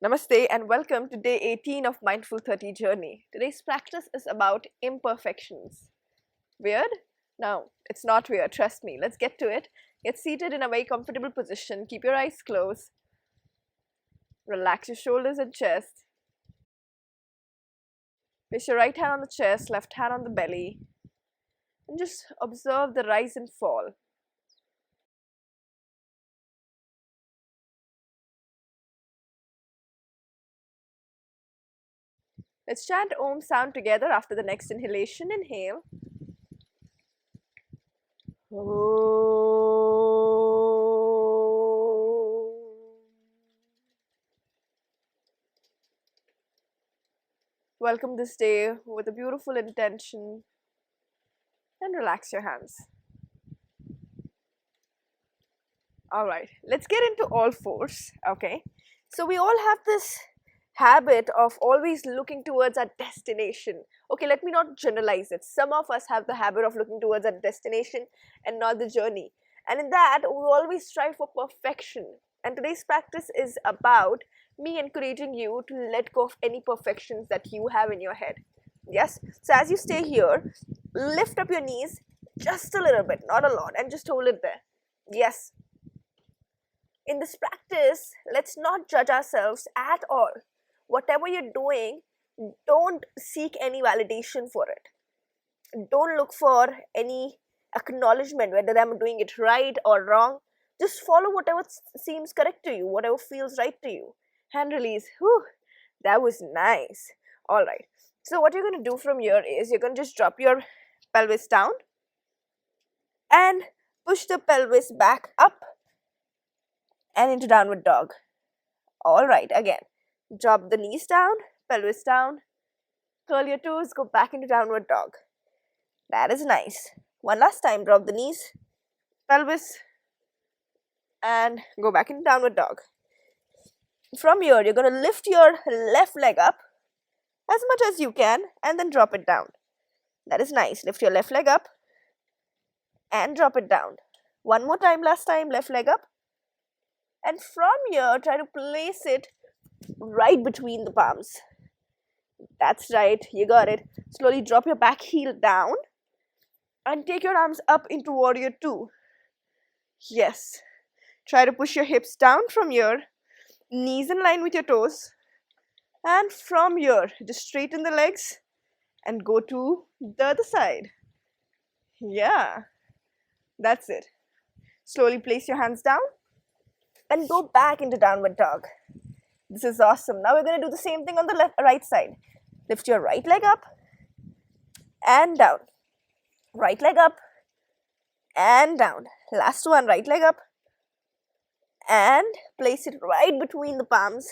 Namaste and welcome to day 18 of Mindful 30 journey. Today's practice is about imperfections. Weird? No, it's not weird, trust me. Let's get to it. Get seated in a very comfortable position. Keep your eyes closed. Relax your shoulders and chest. Place your right hand on the chest, left hand on the belly. And just observe the rise and fall. Let's chant Om sound together after the next inhalation. Inhale. Welcome this day with a beautiful intention and relax your hands. Alright, let's get into all fours. Okay, so we all have this habit of always looking towards our destination. Okay, let me not generalize it. Some of us have the habit of looking towards our destination and not the journey. And in that, we always strive for perfection. And today's practice is about me encouraging you to let go of any perfections that you have in your head. Yes? So as you stay here, lift up your knees just a little bit, not a lot, and just hold it there. Yes. In this practice, let's not judge ourselves at all. Whatever you're doing, don't seek any validation for it. Don't look for any acknowledgement whether I'm doing it right or wrong. Just follow whatever seems correct to you, whatever feels right to you. Hand release. Whew, that was nice. Alright. So what you're going to do from here is you're going to just drop your pelvis down and push the pelvis back up and into downward dog. Alright, again. Drop the knees down, pelvis down, curl your toes, go back into downward dog. That is nice. One last time, drop the knees, pelvis, and go back into downward dog. From here, you're going to lift your left leg up as much as you can and then drop it down. That is nice. Lift your left leg up and drop it down. One more time, last time, left leg up. And from here, try to place it right between the palms. That's right, you got it. Slowly drop your back heel down and take your arms up into warrior two. Yes. Try to push your hips down from here, knees in line with your toes, and from here just straighten the legs and go to the other side. Yeah, that's it. Slowly place your hands down and go back into downward dog. This is awesome. Now we're going to do the same thing on the right side. Lift your right leg up and down. Right leg up and down. Last one, right leg up and place it right between the palms.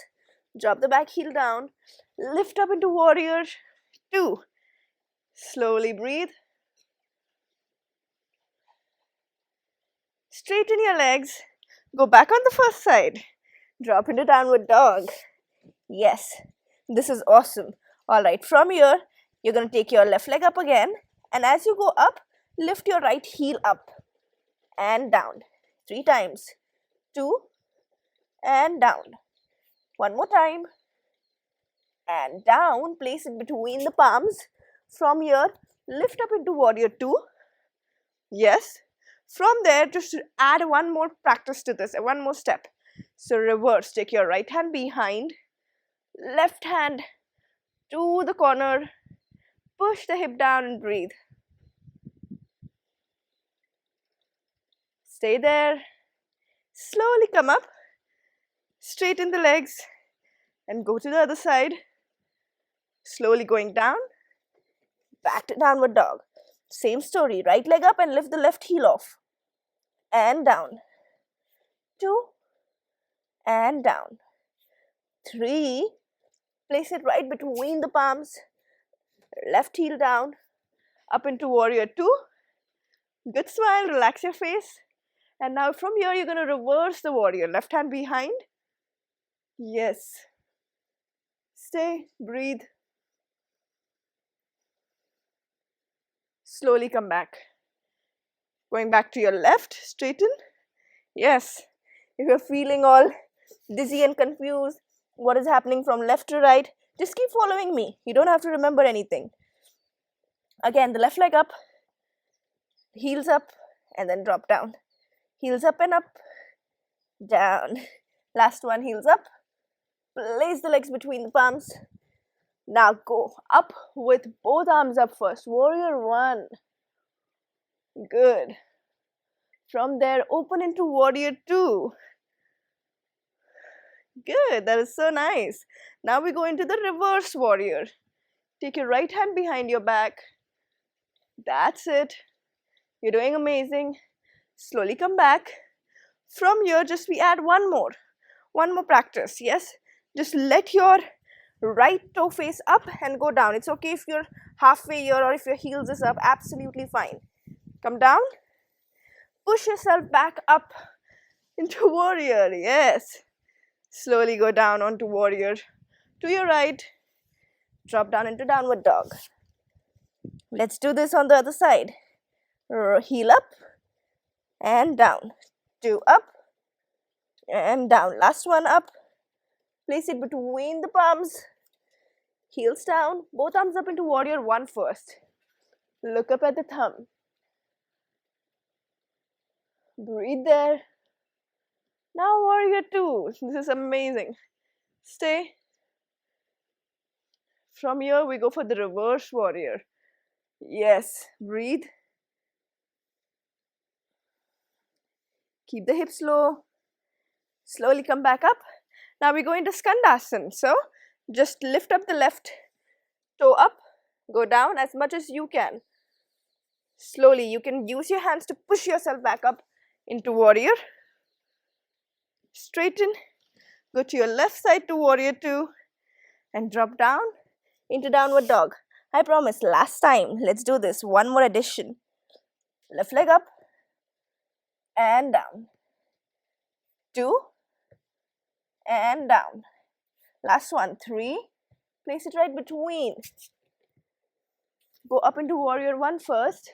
Drop the back heel down. Lift up into warrior two. Slowly breathe. Straighten your legs. Go back on the first side. Drop into downward dog. Yes, this is awesome. Alright, from here, you're going to take your left leg up again. And as you go up, lift your right heel up and down. 3 times. 2 and down. One more time. And down. Place it between the palms. From here, lift up into warrior 2. Yes. From there, just add one more practice to this, one more step. So reverse, take your right hand behind, left hand to the corner, push the hip down and breathe. Stay there. Slowly come up, straighten the legs and go to the other side. Slowly going down, back to downward dog. Same story, right leg up and lift the left heel off. And down. 2 and down. 3. Place it right between the palms. Left heel down. Up into warrior 2. Good smile, relax your face. And now from here you're going to reverse the warrior. Left hand behind. Yes. Stay, breathe. Slowly come back. Going back to your left, straighten. Yes. If you're feeling all dizzy and confused, what is happening from left to right. Just keep following me. You don't have to remember anything. Again, the left leg up, heels up, and then drop down. Heels up and up, down. Last one, heels up. Place the legs between the palms. Now go up with both arms up first. Warrior one. Good. From there, open into warrior two. Good. That is so nice. Now we go into the reverse warrior. Take your right hand behind your back. That's it. You're doing amazing. Slowly come back. From here, just we add one more practice. Yes, just let your right toe face up and go down. It's okay if you're halfway here or if your heels is up, absolutely fine. Come down, push yourself back up into warrior. Yes, slowly go down onto warrior. To your right, drop down into downward dog. Let's do this on the other side. Heel up and down. Two up and down. Last one up. Place it between the palms. Heels down. Both arms up into warrior one first. Look up at the thumb. Breathe there. Now warrior two. This is amazing. Stay. From here we go for the reverse warrior. Yes, breathe. Keep the hips low. Slowly come back up. Now we go into Skandasana. So just lift up the left toe up. Go down as much as you can. Slowly you can use your hands to push yourself back up into warrior. Straighten. Go to your left side to warrior two. And drop down into downward dog. I promise, last time. Let's do this. One more addition. Left leg up. And down. Two. And down. Last one. Three. Place it right between. Go up into warrior one first.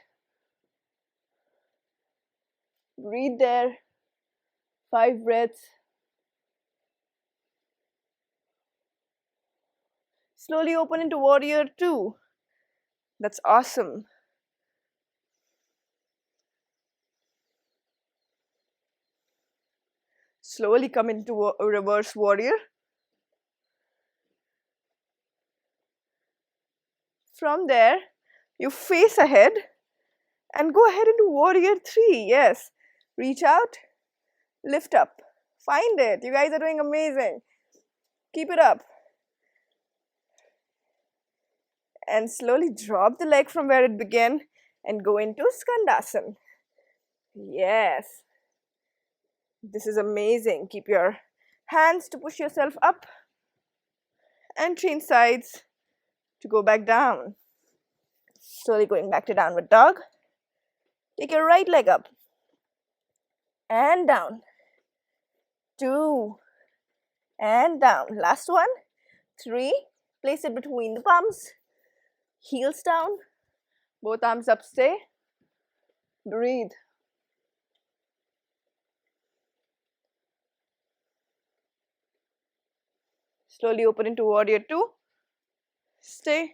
Breathe there. 5 breaths. Slowly open into warrior two. That's awesome. Slowly come into a reverse warrior. From there, you face ahead and go ahead into warrior three. Yes, reach out, lift up, find it. You guys are doing amazing. Keep it up. And slowly drop the leg from where it began and go into Skandasana. Yes. This is amazing. Keep your hands to push yourself up and change sides to go back down. Slowly going back to downward dog. Take your right leg up and down. 2 and down. Last one. 3. Place it between the palms. Heels down. Both arms up. Stay. Breathe. Slowly open into warrior two. Stay.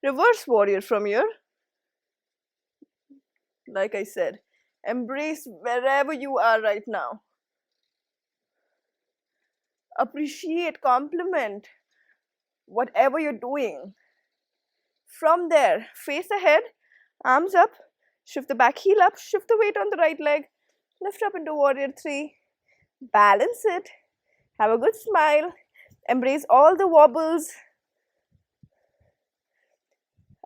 Reverse warrior from here. Like I said, embrace wherever you are right now. Appreciate, compliment whatever you're doing. From there, face ahead, arms up, shift the back heel up, shift the weight on the right leg, lift up into warrior three, balance it, have a good smile, embrace all the wobbles,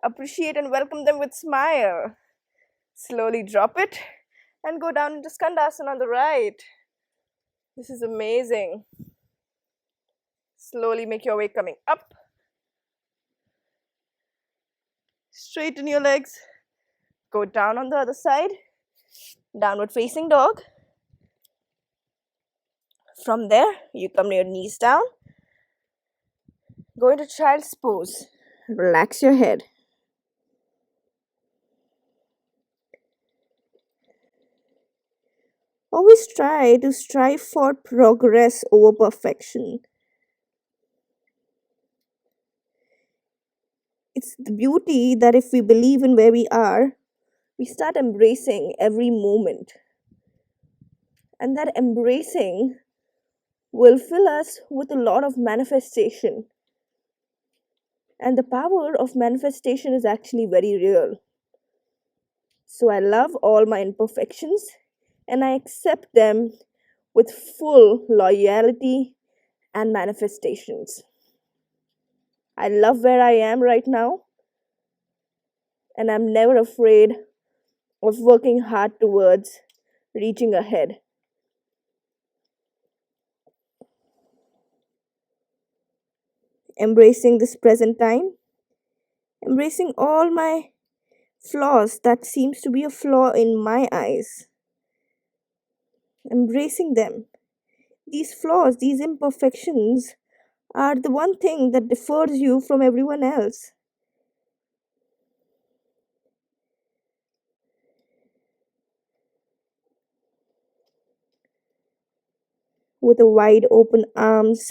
appreciate and welcome them with smile. Slowly drop it and go down into Skandasana on the right. This is amazing. Slowly make your way coming up. Straighten your legs. Go down on the other side. Downward facing dog. From there, you come to your knees down. Go into child's pose. Relax your head. always try to strive for progress over perfection. It's the beauty that if we believe in where we are, we start embracing every moment. And that embracing will fill us with a lot of manifestation. And the power of manifestation is actually very real. So I love all my imperfections and I accept them with full loyalty and manifestations. I love where I am right now and I'm never afraid of working hard towards reaching ahead. Embracing this present time, embracing all my flaws that seems to be a flaw in my eyes, embracing them. These flaws, these imperfections are the one thing that differs you from everyone else. With a wide open arms,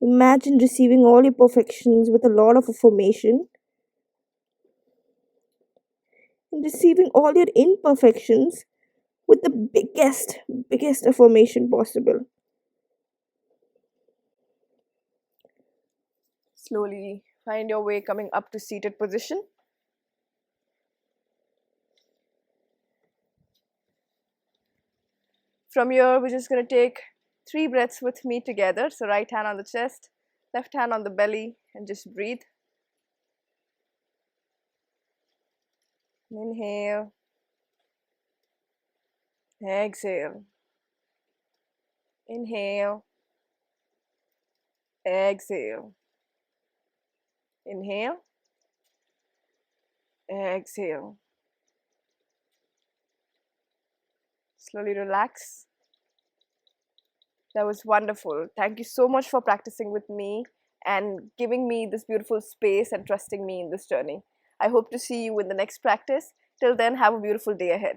imagine receiving all your perfections with a lot of affirmation and receiving all your imperfections with the biggest affirmation possible. Slowly find your way coming up to seated position. From here, we're just going to take 3 breaths with me together. So right hand on the chest, left hand on the belly, and just breathe. Inhale, exhale, inhale, exhale, inhale, exhale. Slowly relax. That was wonderful. Thank you so much for practicing with me and giving me this beautiful space and trusting me in this journey. I hope to see you in the next practice. Till then, have a beautiful day ahead.